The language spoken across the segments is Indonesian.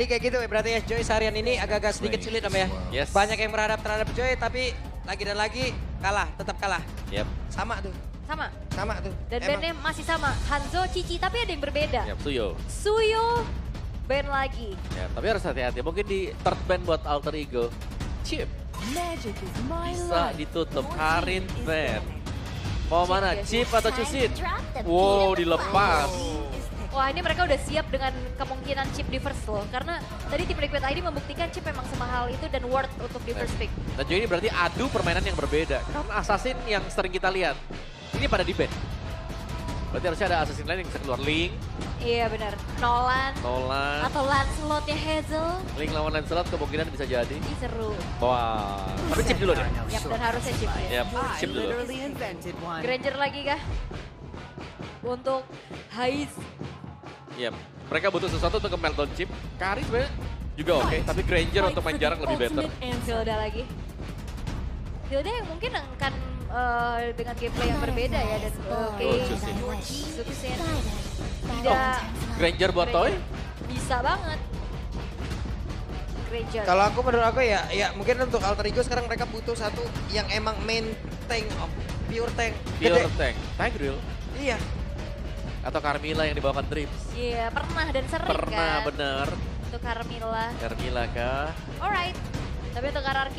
Kayak gitu ya berarti ya Joy seharian ini agak-agak sedikit sulit Om ya. Yes. Banyak yang berharap terhadap Joy tapi lagi dan lagi kalah, tetap kalah. Yep. Sama tuh, Sama. sama tuh. Dan bandnya masih sama. Hanzo, Cici, tapi ada yang berbeda. Yep, Suyo. Suyo, band lagi. Ya, tapi harus hati-hati. Mungkin di third band buat alter ego. Chip bisa ditutup. Karin band. Mau mana? Chip atau Cusin? Wow, dilepas. Wah, ini mereka udah siap dengan kemungkinan chip di first loh. Karena tadi tim Liquid ID membuktikan chip memang semahal itu dan worth untuk di first pick. Dan Joy ini berarti adu permainan yang berbeda. Karena Assassin yang sering kita lihat, ini pada di band. Berarti harusnya ada Assassin lain yang bisa keluar. Link, Iya benar. Nolan. Atau Lancelot ya Hazel. Link lawan Lancelot kemungkinan bisa jadi. Ini seru. Wah, tapi chip dulu deh. Yap, dan harusnya chip ya. Yap, chip dulu. Granger lagi kah? Untuk Hais. Yap, mereka butuh sesuatu untuk ke meltdown chip. Karin sebenarnya juga oke, tapi Granger untuk main jarak lebih better. Hilda lagi. Hilda yang mungkin akan dengan gameplay yang berbeda ya. Dan oke, Cusin. Cusin. Tidak. Granger buat Toy? Bisa banget. Granger. Kalau aku menurut aku ya mungkin untuk alter ego sekarang mereka butuh satu yang emang main tank Om. Pure tank. Pure Gede. tank. Tigreal. Iya. Atau Carmilla yang dibawakan Dreams. Iya, pernah dan sering Pernah, kan. bener. Untuk Carmilla. Carmilla kah? Alright. Tapi untuk RRQ,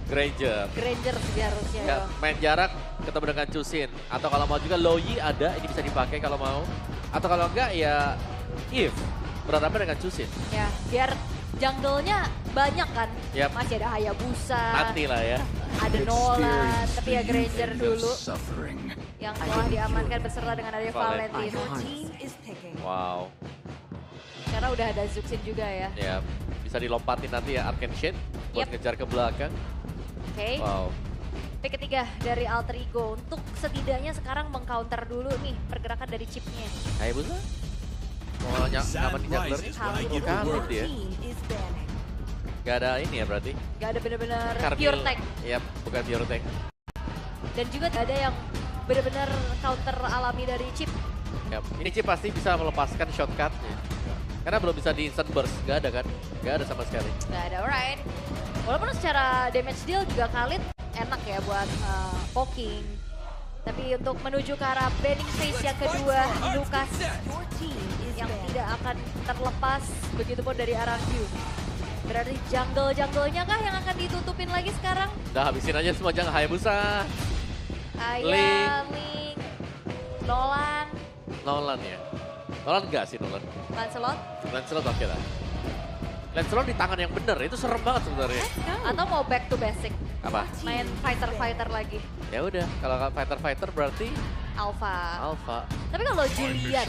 Granger. Granger sih harusnya Ya, dong. main jarak ketemu dengan Cusin. Atau kalau mau juga Loyi ada, ini bisa dipakai kalau mau. Atau kalau enggak ya If. Berhadapan dengan Cusin. Ya, biar jungle-nya banyak kan. Yap. Masih ada Hayabusa. Nanti lah ya. Ada Nolan, tapi ya Granger dulu. Yang telah diamankan beserta dengan ada Valentine. Valentine. Wow. Karena udah ada Zuxin juga ya. Ya, bisa dilompatin nanti ya Arcane Shade buat Yep. ngejar ke belakang. Oke. Wow. Pick ketiga dari Alter Ego untuk setidaknya sekarang mengcounter dulu nih pergerakan dari chipnya. Hayabusa? Mau nyaman di junglernya? Kalit dia. Gak ada ini ya berarti? Gak ada bener-bener Carmil. pure tank. Yap, bukan pure tank. Dan juga gak ada yang bener-bener counter alami dari chip. Yap. Ini Chip pasti bisa melepaskan shortcutnya. Karena belum bisa di instant burst, gak ada kan? Gak ada sama sekali. Gak ada, alright. Walaupun secara damage deal juga Khalid enak ya buat poking. Tapi untuk menuju ke arah banning phase yang kedua, Lucas yang tidak akan terlepas, begitupun dari RRQ. Berarti jungle-junglenya kah yang akan ditutupin lagi sekarang? Udah habisin aja semua jangan Hayabusa. Ayah, Link, Nolan, Nolan ya. Nolan enggak sih Nolan. Lancelot, Lancelot oke lah. Lancelot di tangan yang bener, itu serem banget sebenarnya. atau mau back to basic, Apa? main fighter-fighter lagi, Ya udah, kalau fighter-fighter berarti Alpha. Alpha. Tapi kalau Julian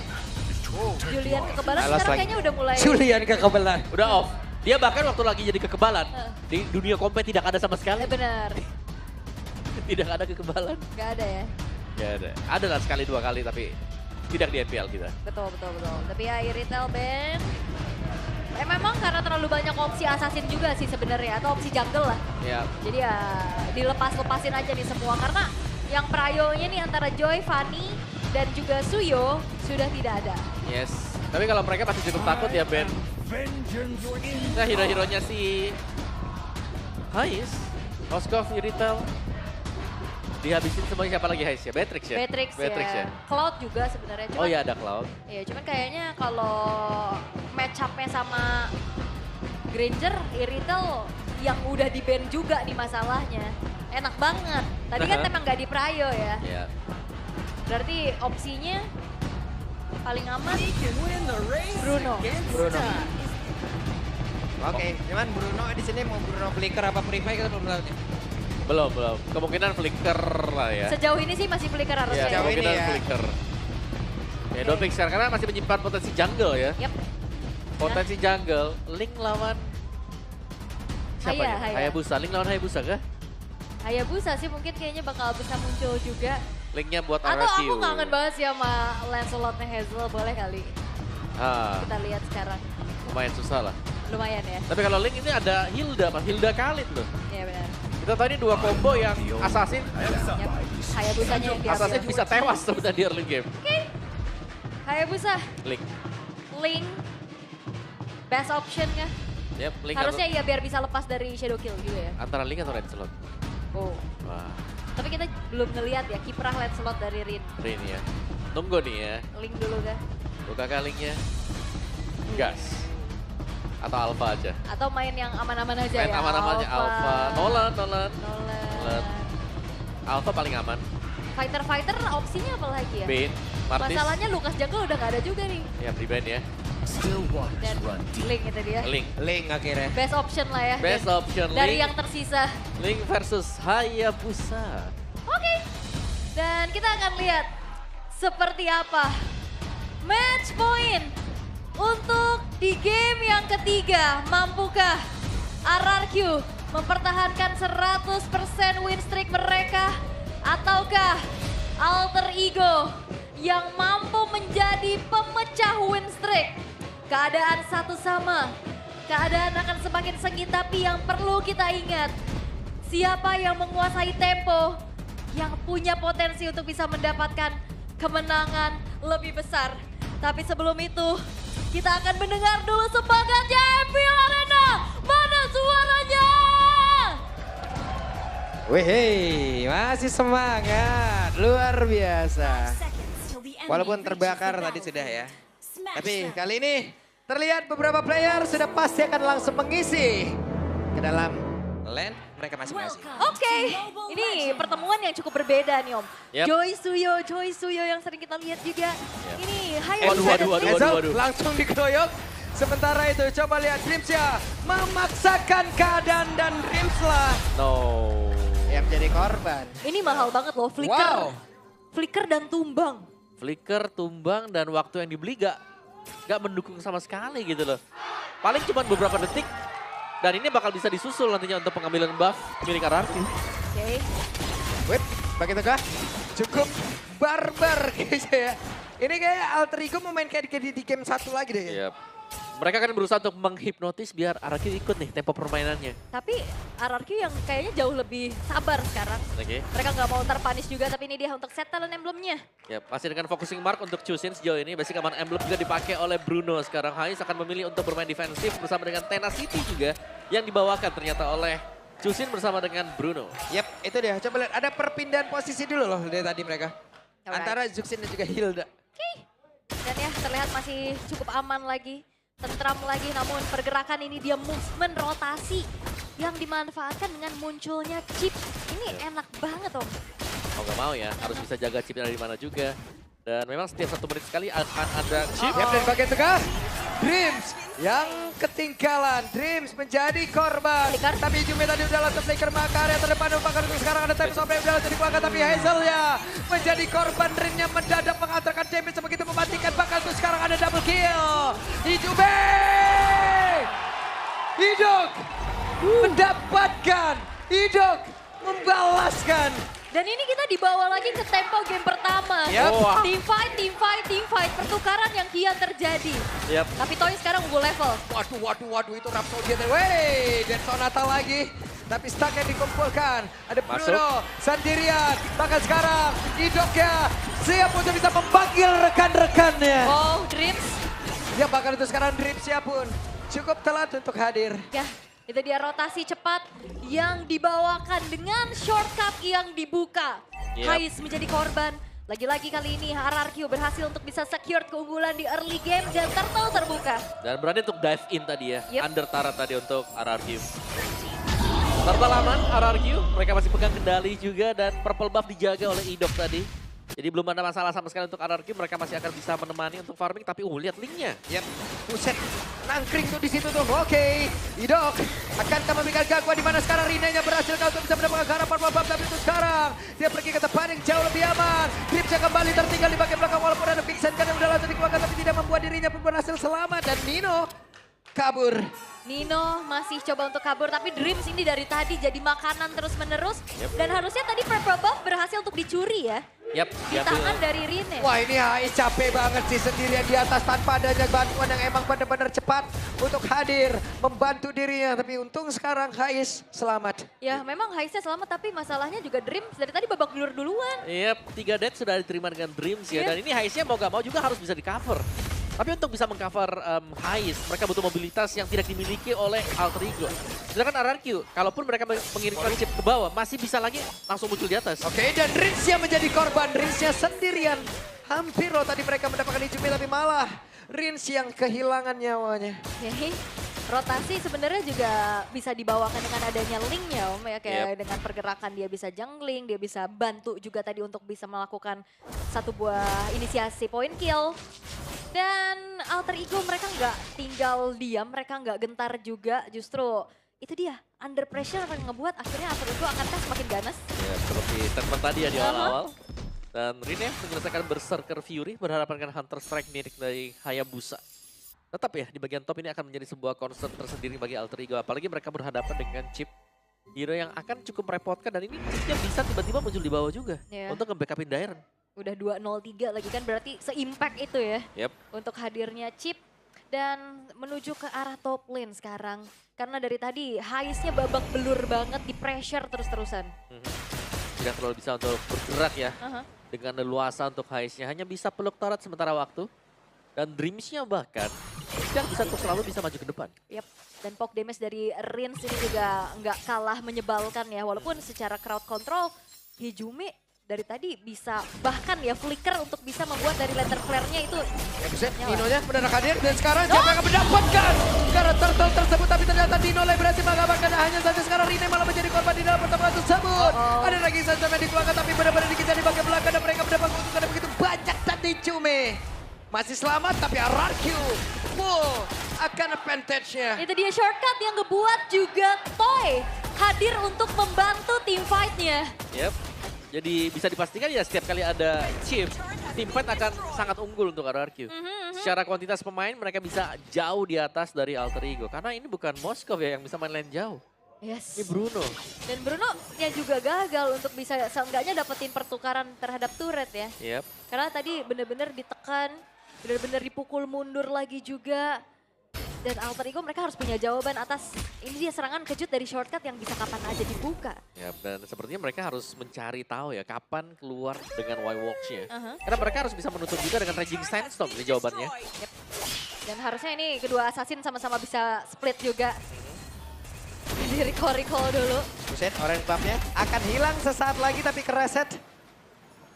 kekebalan Alas sekarang lagi. kayaknya udah mulai. Julian kekebalan. Udah off. Dia bahkan waktu lagi jadi kekebalan, di dunia kompet tidak ada sama sekali. Bener, Tidak ada kekebalan. gak ada ya. Gak ada. Ada lah sekali dua kali tapi tidak di MPL kita. Betul. Tapi ya retail band. Memang karena terlalu banyak opsi assassin juga sih sebenarnya, atau opsi jungle lah. Ya, Jadi ya dilepas-lepasin aja nih semua karena yang prayonya nih antara Joy, Fanny, dan juga Suyo sudah tidak ada. yes. Tapi kalau mereka pasti cukup takut ya Ben. Nah hero-heronya si Hais, Moskov, Iritel. Dihabisin semuanya siapa lagi Hais ya? Beatrix ya? Beatrix ya. ya. Cloud juga sebenarnya. Oh iya ada Cloud. Iya, cuman kayaknya kalau match up-nya sama Granger, Iritel yang udah di ban juga nih masalahnya. Enak banget. Tadi kan emang gak di Prayo ya. Ya. Berarti opsinya paling aman Bruno. Oke, cuman Bruno di sini mau Bruno Flicker apa Purify kita belum tahu nih. Belum. Kemungkinan flicker lah ya. Sejauh ini sih masih flicker Ya, harusnya. sejauh ini kemungkinan ya. flicker. Ya, don't flicker karena masih menyimpan potensi jungle ya. Yap. Potensi jungle, Link lawan siapa ya? Haya. Hayabusa. Link lawan Hayabusa kah? Hayabusa sih mungkin kayaknya bakal bisa muncul juga. Linknya buat Atau RRQ. aku kangen banget sih sama Lancelotnya Hazel, boleh kali. Kita lihat sekarang. Lumayan susah lah. Lumayan ya. Tapi kalau Link ini ada Hilda, Mas. Hilda Khalid loh. Iya benar. Kita tahu ini dua combo yang Assassin. Yap. Hayabusanya yang diambil. Assassin bisa tewas sebenarnya di early game. Hayabusa, Link. Link, best option-nya. Yap, Link Harusnya ya biar bisa lepas dari Shadow Kill juga ya. antara Link atau Lancelot. Oh. Wah, Tapi kita belum ngeliat ya kiprah Lancelot dari Rin. Rin ya. Tunggu nih ya. Link dulu kah? Buka Linknya. Gas. Atau Alpha aja. Atau main yang aman-aman aja Main ya? aman-aman aja Alpha. Nolan. Nolan. Alpha paling aman. Fighter opsinya apa lagi ya? Bane, Martis. Masalahnya Lucas Jungle udah gak ada juga nih. Ya, di ban ya. Dan Link itu dia. Link akhirnya. Best option lah ya. Best option Dari Link. yang tersisa. Link versus Hayabusa. Oke. Dan kita akan lihat seperti apa match point untuk di game yang ketiga. Mampukah RRQ mempertahankan 100% win streak mereka? Ataukah Alter Ego yang mampu menjadi pemecah win streak? Keadaan satu sama. Keadaan akan semakin sengit, tapi yang perlu kita ingat, siapa yang menguasai tempo, yang punya potensi untuk bisa mendapatkan kemenangan lebih besar. Tapi sebelum itu, kita akan mendengar dulu semangatnya MPL Arena. Mana suaranya? Wih, masih semangat, luar biasa. Walaupun terbakar tadi sudah ya. Tapi kali ini terlihat beberapa player sudah pasti akan langsung mengisi ke dalam lane mereka masing-masing. Oke, ini pertemuan yang cukup berbeda nih Om. Yep. Joy Suyo yang sering kita lihat juga. Ini Waduh. Ezo langsung dikeroyok. Sementara itu coba lihat Dreamsya memaksakan keadaan dan Dreamslah No. yang menjadi korban. Ini mahal banget loh, flicker. Wow. Flicker dan tumbang. Flicker, tumbang, dan waktu yang dibeli gak mendukung sama sekali gitu loh. Paling cuma beberapa detik. Dan ini bakal bisa disusul nantinya untuk pengambilan buff milik RRQ. Oke. Wait, begitu kah? Cukup barbar kayaknya ya. Ini kayak Alter Ego mau main kayak di game satu lagi deh. Yep. Mereka kan berusaha untuk menghipnotis biar RRQ ikut nih tempo permainannya. Tapi RRQ yang kayaknya jauh lebih sabar sekarang. Oke. Mereka nggak mau terpanis juga, tapi ini dia untuk set talent emblemnya. Yep. Masih dengan focusing mark untuk Chusin sejauh ini. Basic aman emblem juga dipakai oleh Bruno. Sekarang Hais akan memilih untuk bermain defensif bersama dengan Tenacity juga. Yang dibawakan ternyata oleh Chusin bersama dengan Bruno. Yap, itu dia. Coba lihat ada perpindahan posisi dulu loh dari tadi mereka. Alright. Antara Zuxin dan juga Hilda. Oke. Dan ya terlihat masih cukup aman lagi. Tentram lagi, namun pergerakan ini dia movement rotasi yang dimanfaatkan dengan munculnya chip. Ini enak banget Om. Mau gak mau ya, harus bisa jaga chipnya dari mana juga. Dan memang setiap 1 menit sekali akan ada chip. Yap, dan bagian tengah Dreams yang ketinggalan. Dreams menjadi korban. Flicker. Tapi Jume tadi udah langsung flicker maka area terdepan bahkan untuk sekarang ada time sampai udah langsung dikeluarkan. Tapi Hazel ya menjadi korban. Dreamnya mendadak mengantarkan damage begitu mematikan. Bahkan untuk sekarang ada double kill. Jume Hidok mendapatkan. Hidok membalaskan. Dan ini kita dibawa lagi ke tempo game pertama. Yap. Wah. Team fight, pertukaran yang kian terjadi. Yap. Tapi Toy sekarang unggul level. Waduh, itu Rhapsody. Wey, dan Sonata lagi. Tapi stack yang dikumpulkan. Ada Bruno sendirian. Bahkan sekarang Idoknya siap untuk bisa memanggil rekan-rekannya. Oh, Dreams. Ya bahkan itu sekarang Dreamsya pun cukup telat untuk hadir. Ya, itu dia rotasi cepat yang dibawakan dengan shortcut yang dibuka. Yep. Hais menjadi korban. Lagi-lagi kali ini RRQ berhasil untuk bisa secure keunggulan di early game dan turtle terbuka. Dan berani untuk dive in tadi ya, Yep. under turret tadi untuk RRQ. Turtle aman, RRQ, mereka masih pegang kendali juga dan purple buff dijaga oleh Idok tadi. Jadi belum ada masalah sama sekali untuk RRQ, mereka masih akan bisa menemani untuk farming, tapi lihat linknya. Yap, buset, nangkring tuh di situ tuh. Oke, Idok akankah memberikan gangguan di mana sekarang Rinanya berhasil untuk bisa mendapatkan ke arah purple buff, tapi itu sekarang dia pergi ke tempat yang jauh lebih aman. Dreamsya kembali tertinggal di bagian belakang walaupun ada Vixen kan yang udah langsung dikeluarkan tapi tidak membuat dirinya pun berhasil selamat dan Nino kabur. Nino masih coba untuk kabur, tapi Dreams ini dari tadi jadi makanan terus-menerus. Yep. Dan harusnya tadi purple buff berhasil untuk dicuri ya. Yap, Di tangan dari Rine. Wah ini Hais capek banget sih sendirian di atas tanpa adanya bantuan yang emang benar-benar cepat untuk hadir membantu dirinya. Tapi untung sekarang Hais selamat. Ya memang Haisnya selamat, tapi masalahnya juga Dreams dari tadi babak duluan. Yap, 3 death sudah diterima dengan Dreams ya. Iya. Dan ini Haisnya mau gak mau juga harus bisa di cover. Tapi untuk bisa mengcover Hais, mereka butuh mobilitas yang tidak dimiliki oleh Alter Ego. Sedangkan RRQ, kalaupun mereka mengirimkan chip ke bawah, masih bisa lagi langsung muncul di atas. Oke, dan Rins yang menjadi korban. Rinsnya sendirian. Hampir loh tadi mereka mendapatkan Ijume, tapi malah Rins yang kehilangan nyawanya. Oke. Rotasi sebenarnya juga bisa dibawakan dengan adanya linknya Om ya, kayak dengan pergerakan dia bisa jungling, dia bisa bantu juga tadi untuk bisa melakukan satu buah inisiasi point kill. Dan Alter Ego mereka nggak tinggal diam, mereka nggak gentar juga, justru itu dia under pressure yang ngebuat akhirnya Alter Ego akan semakin ganas. Ya, seperti statement tadi ya di awal-awal. Dan Rine menyelesaikan Berserker Fury berhadapan dengan Hunter Strike milik dari Hayabusa. Tetap ya, di bagian top ini akan menjadi sebuah concern tersendiri bagi Alter Ego. Apalagi mereka berhadapan dengan chip hero yang akan cukup merepotkan. Dan ini chipnya bisa tiba-tiba muncul di bawah juga untuk nge-backupin Dairon. Udah 2-0-3 lagi kan, berarti se-impact itu ya untuk hadirnya chip. Dan menuju ke arah top lane sekarang. Karena dari tadi Hais-nya babak belur banget, di pressure terus-terusan. Tidak terlalu bisa untuk bergerak ya. Dengan leluasa untuk Hais-nya. Hanya bisa peluk turret sementara waktu. Dan Dreams-nya bahkan tidak bisa untuk selalu bisa maju ke depan. Yap, dan poke damage dari Rins ini juga nggak kalah menyebalkan ya. Walaupun secara crowd control, Ijume dari tadi bisa bahkan ya flicker untuk bisa membuat dari lantern flare-nya itu. Ya buset, Nino-nya mendadak hadir dan sekarang siapa yang akan mendapatkan karena turtle tersebut. Tapi ternyata Dino berhasil mengamankan, hanya saja sekarang Rine malah menjadi korban di dalam pertempuran tersebut. Ada lagi saja yang dikeluarkan tapi benar-benar dikejar di bagian belakang dan mereka mendapat keuntungan begitu banyak tadi Ijume. Masih selamat tapi RRQ full akan advantage-nya. Itu dia shortcut yang ngebuat juga Toy hadir untuk membantu team fight-nya. Yep. Jadi bisa dipastikan ya setiap kali ada chip, team fight akan sangat unggul untuk RRQ. Secara kuantitas pemain mereka bisa jauh di atas dari Alter Ego. Karena ini bukan Moskov ya yang bisa main lane jauh. Yes. Ini Bruno. Dan Bruno ya juga gagal untuk bisa seenggaknya dapetin pertukaran terhadap turret ya. Yep. Karena tadi bener-bener ditekan. Benar-benar dipukul mundur lagi juga. Dan Alter Ego mereka harus punya jawaban atas ini dia serangan kejut dari shortcut yang bisa kapan aja dibuka. Ya, dan sepertinya mereka harus mencari tahu ya kapan keluar dengan Y-Walks-nya. Karena mereka harus bisa menutup juga dengan Raging Sandstorm ini jawabannya. Yep. Dan harusnya ini kedua assassin sama-sama bisa split juga. Di recall dulu. Buset, orange buff-nya akan hilang sesaat lagi tapi kereset.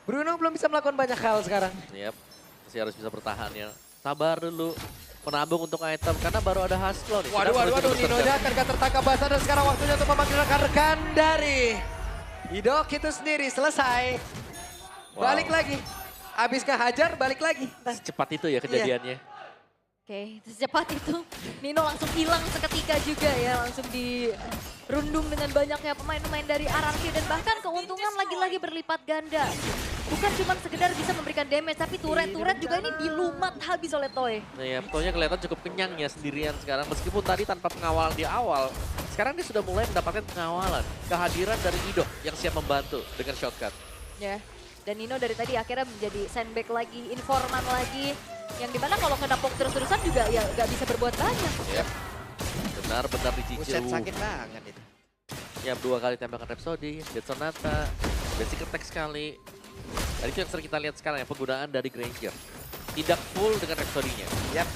Bruno belum bisa melakukan banyak hal sekarang. Yep. Masih harus bisa bertahan ya. Sabar dulu. Menabung untuk item karena baru ada Hasclaw nih. Waduh, Nino-nya akan tertangkap basah dan sekarang waktunya untuk memanggil rekan-rekan dari Idok itu sendiri. Selesai. Balik lagi. Habis kehajar, balik lagi. Secepat itu ya kejadiannya. Oke, secepat itu Nino langsung hilang seketika juga ya. Langsung dirundung dengan banyaknya pemain-pemain dari RRQ. Dan bahkan keuntungan lagi-lagi berlipat ganda. Bukan cuma sekedar bisa memberikan damage, tapi turret-turret juga ini dilumat habis oleh Toy. Nah ya, Toy-nya kelihatan cukup kenyang ya sendirian sekarang. Meskipun tadi tanpa pengawalan di awal, sekarang dia sudah mulai mendapatkan pengawalan. Kehadiran dari Idok yang siap membantu dengan shortcut. Ya, dan Nino dari tadi akhirnya menjadi sandbag lagi, informan lagi. Yang dimana kalau kena poke terus-terusan juga ya nggak bisa berbuat banyak. Yep. Benar-benar dicicil. Buset, sakit banget itu. Ya, 2 kali tembakan Rhapsody, Dead Sonata, basic attack sekali. Dan itu yang sering kita lihat sekarang ya, penggunaan dari Granger. Tidak full dengan Rhapsody-nya. Yap.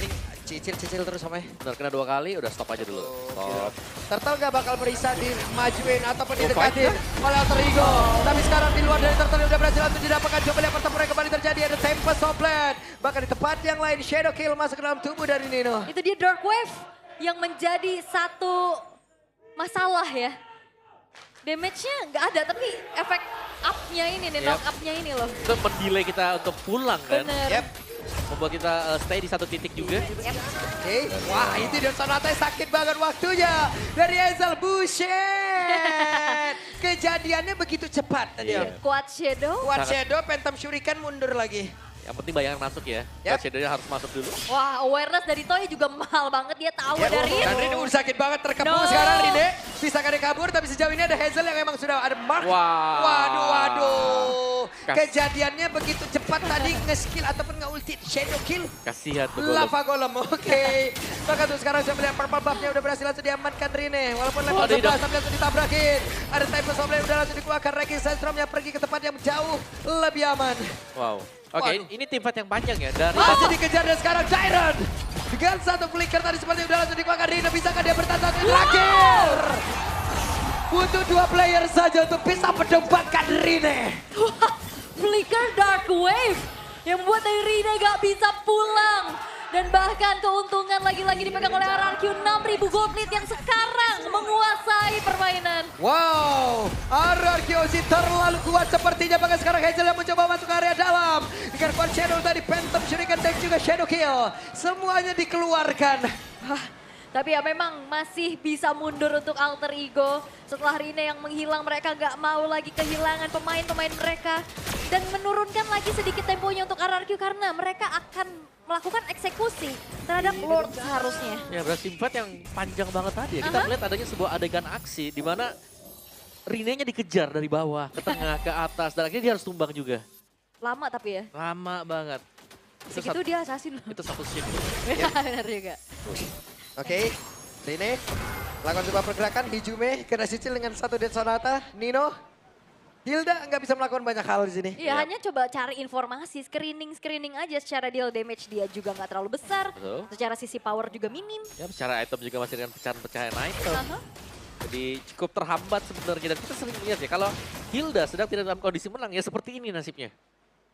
Ini cicil-cicil terus sama ya. Benar, kena 2 kali, udah stop aja dulu. Stop. Turtle gak bakal bisa dimajuin ataupun didekatin oleh Alter Ego. Tapi sekarang di luar dari Turtle udah berhasil untuk didapatkan. Coba lihat pertempuran kembali terjadi, ada Tempest Soplet. Bahkan di tempat yang lain, Shadow Kill masuk ke dalam tubuh dari Nino. Itu dia Dark Wave yang menjadi satu masalah ya. Damage-nya nggak ada, tapi efek up-nya ini nih, knock up-nya ini loh. Itu mendelay kita untuk pulang kan. Bener. Yep. Membuat kita stay di satu titik juga. Yep. Oke, wah itu Dead Sonata sakit banget waktunya. Dari Hazel, buset. Kejadiannya begitu cepat tadi. Quad Shadow. Quad Shadow, Phantom Shuriken mundur lagi. Yang penting bayangan masuk ya. Yep. Shadow-nya harus masuk dulu. Wah, awareness dari Toy juga mahal banget, dia tahu Ya, dari dan itu. Rine udah sakit banget terkepung sekarang Rine. Bisa kadang kabur tapi sejauh ini ada Hazel yang emang sudah ada mark. Wow. Waduh. Kejadiannya begitu cepat tadi nge-skill ataupun nge-ulti Shadow Kill. Kasihan tuh Golem. Lava Golem, oke. Maka tuh sekarang saya melihat purple buff-nya udah berhasil langsung diamankan Rine. Walaupun level 11 tapi langsung ditabrakin. Ada Tempest Soplet udah langsung dikeluarkan. Raging Sandstorm yang pergi ke tempat yang jauh lebih aman. Wow. Oke, ini tim fight yang panjang ya dari Masih dikejar dan sekarang Jiren. Dengan satu flicker tadi seperti udah langsung dikeluarkan Rina. Bisakah dia bertahan satu terakhir? Butuh 2 player saja untuk bisa mendapatkan Rina. Flicker Dark Wave yang membuat dari Rina gak bisa pulang. Dan bahkan keuntungan lagi-lagi dipegang oleh RRQ 6.000 gold lead yang sekarang menguasai permainan. Wow, RRQ sih terlalu kuat sepertinya. Bahkan sekarang Hazel yang mencoba masuk ke area dalam. Dengan Quan Shadow tadi, Phantom Shuriken dan juga Shadow Kill. Semuanya dikeluarkan. Tapi ya memang masih bisa mundur untuk Alter Ego. Setelah Rina yang menghilang, mereka gak mau lagi kehilangan pemain-pemain mereka. Dan menurunkan lagi sedikit temponya untuk RRQ karena mereka akan melakukan eksekusi terhadap Lord seharusnya. Ya berarti tim fight yang panjang banget tadi ya. Kita melihat adanya sebuah adegan aksi di mana Rinenya dikejar dari bawah ke tengah ke atas dan akhirnya dia harus tumbang juga. Lama tapi ya. Lama banget. Segitu dia assassin loh. Itu satu shift. Ya benar juga. Oke, Rina lakukan sebuah pergerakan. Hijume kena cicil dengan satu Dead Sonata. Nino, Hilda nggak bisa melakukan banyak hal di sini. Iya, hanya coba cari informasi, screening aja secara deal damage dia juga nggak terlalu besar. Betul. Secara sisi power juga minim. Ya secara item juga masih dengan pecahan-pecahan item. Jadi cukup terhambat sebenarnya dan kita sering lihat ya kalau Hilda sedang tidak dalam kondisi menang ya seperti ini nasibnya.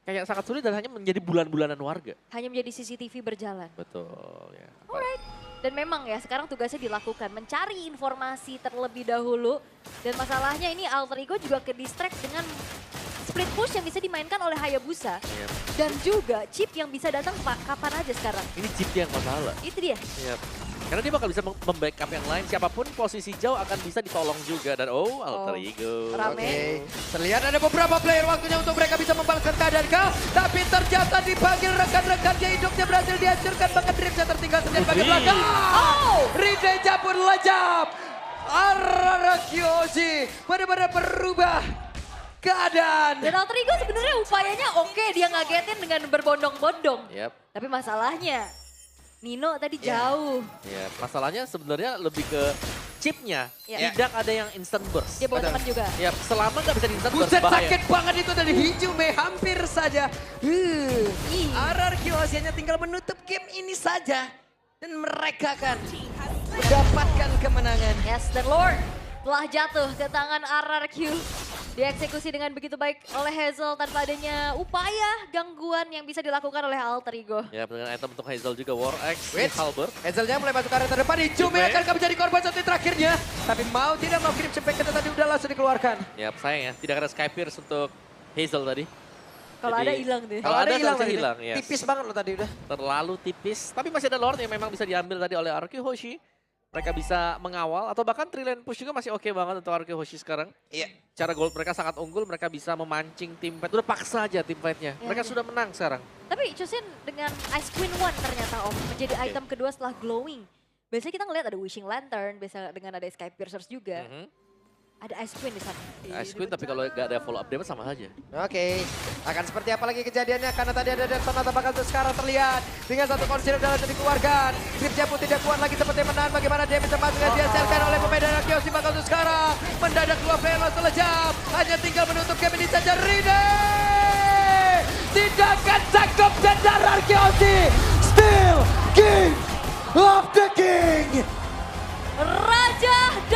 Kayak sangat sulit dan hanya menjadi bulan-bulanan warga. Hanya menjadi CCTV berjalan. Betul ya. Alright. Dan memang ya sekarang tugasnya dilakukan mencari informasi terlebih dahulu. Dan masalahnya ini Alter Ego juga ke distract dengan split push yang bisa dimainkan oleh Hayabusa. Yep. Dan juga chip yang bisa datang kapan aja sekarang. Ini chip yang masalah. Itu dia. Yep. Karena dia bakal bisa membackup yang lain. Siapapun posisi jauh akan bisa ditolong juga. Dan Alter Ego. Rame. Oke, terlihat ada beberapa player waktunya untuk mereka bisa membalaskan keadaan kau. Tapi ternyata dipanggil rekan-rekannya, hidupnya berhasil dihancurkan. Bahkan Dreamsnya tertinggal sendiri bagian belakang. Rideja pun lejap. Ararakiyoshi benar-benar berubah keadaan. Dan Alter Ego sebenarnya upayanya oke, dia ngagetin dengan berbondong-bondong. Yep. Tapi masalahnya Nino tadi jauh. Ya, masalahnya sebenarnya lebih ke chipnya. Ya. Tidak ada yang instant burst. Dia bawa Betul. teman juga. Ya, selama nggak bisa di instant burst, Buset, bahaya. sakit banget itu dari Hijume, hampir saja. Ararakiyoshi hanya tinggal menutup game ini saja. Dan mereka akan mendapatkan kemenangan. Yes, dan Lord telah jatuh ke tangan RRQ. Dieksekusi dengan begitu baik oleh Hazel tanpa adanya upaya gangguan yang bisa dilakukan oleh Alter Ego. Ya, dengan item untuk Hazel juga War Axe, Wait. Halberd. Hazelnya mulai masuk ke area terdepan. Hijume akan menjadi korban satu terakhirnya. Tapi mau tidak mau Crimson Pact tadi udah langsung dikeluarkan. Ya, sayang ya, tidak ada Sky Pierce untuk Hazel tadi. Kalau Jadi, ada hilang deh. Kalau ada hilang seharusnya tadi. hilang, yes. Tipis banget loh tadi udah. Terlalu tipis. Tapi masih ada Lord yang memang bisa diambil tadi oleh RRQ Hoshi. Mereka bisa mengawal atau bahkan 3-lane push juga masih oke banget untuk RRQ Hoshi sekarang. Iya. Cara gold mereka sangat unggul, mereka bisa memancing tim fight. Udah paksa aja tim fightnya. Ya, Mereka ya. sudah menang sekarang. Tapi Chusin dengan Ice Queen One ternyata menjadi item kedua setelah glowing. Biasanya kita ngeliat ada Wishing Lantern, biasa dengan ada Sky Piercers juga. Ada Ice Queen di sana. Ice Queen tapi kalau nggak ada follow up damage sama saja. Oke, akan seperti apa lagi kejadiannya karena tadi ada Dead Sonata bakal sekarang terlihat dengan satu konsil dalam dikeluarkan. Gripnya pun tidak kuat lagi seperti menahan bagaimana dia bisa masuk yang dihasilkan oleh pemain dari Kiyoshi bakal sekarang. Mendadak dua player langsung lejap, hanya tinggal menutup game ini saja. Rine tidak akan cakep dan dari Kiyoshi still king of the king.